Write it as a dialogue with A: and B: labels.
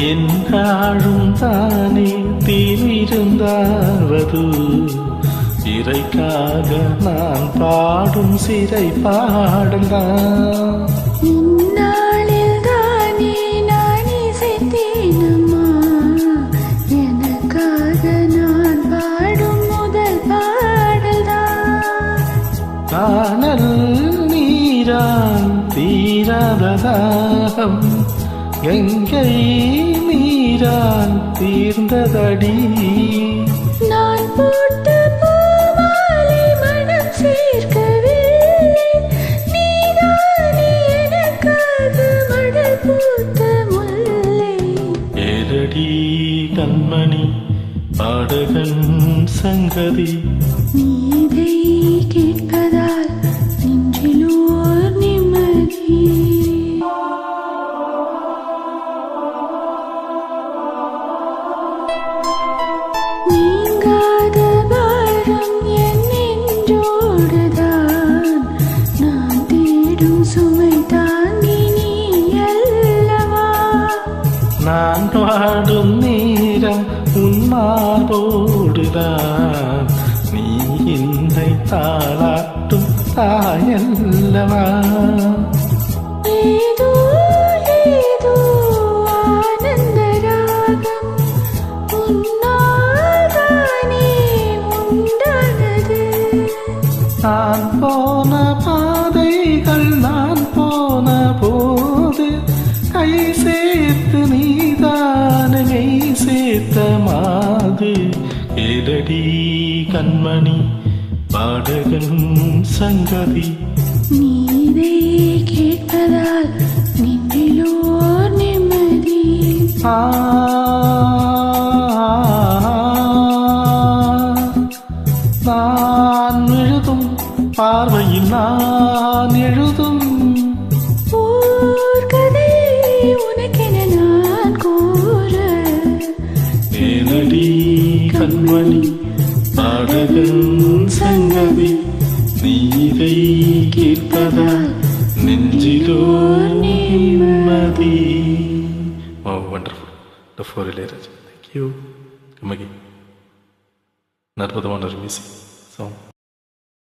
A: என்றாலும் தானே தீவிருந்தாவது இறைக்காக நான் பாடும் சிறை பாடல்தான்.
B: இந்நாளில் தானே நான் இசைத்தேனம்மா, எனக்காக நான் பாடும் முதல் பாடல்தான்.
A: காணல் நீரான் தீராததாகம் கங்கை நீரான் தீர்ந்ததடி.
B: நான் போட்ட பூமாலை மனம் சேர்க்கவில்லை, நீதானே எனக்காக மடல் பூத்த முல்லை.
A: ஏரடி கண்மணி பாடகன் சங்கதி,
B: நீதை கேட்பதால் நெஞ்சிலோர் நிம்மதி. நீங்காத பாரம் என் நெஞ்சோடுதான், நான் தேடும் சுமை தாங்கி நீ அல்லவா.
A: நான் பாடும் நேரம் உன் மார்போடுதான், நீ என்னை தாளாட்டும் தாயல்லவா.
B: ஏதோ ஏதோ ஆனந்த ராகம் உன்னால்தானே உண்டானது.
A: நான் போன பாதைகள் நான் போன போது கை சேர்த்து நீதானே மெய் சேர்த்த மாது. ஏரடி கண்மணி பாடகன் சங்கதி,
B: நீதை கேட்பதால் நெஞ்சிலோர் நிம்மதி.
A: நான் எழுதும் பார்வையில் நான் எழுதும்
B: ஓர் கதை உனக்கென நான் கூற.
A: ஏனடி கண்மணி பாடகன் சங்கதி, நீதை கேட்பதால் நெஞ்சிலோ நிம்மதி. Oh, wonderful. The four Ilayaraja. Thank you. Come again. Narpada Wonder music song.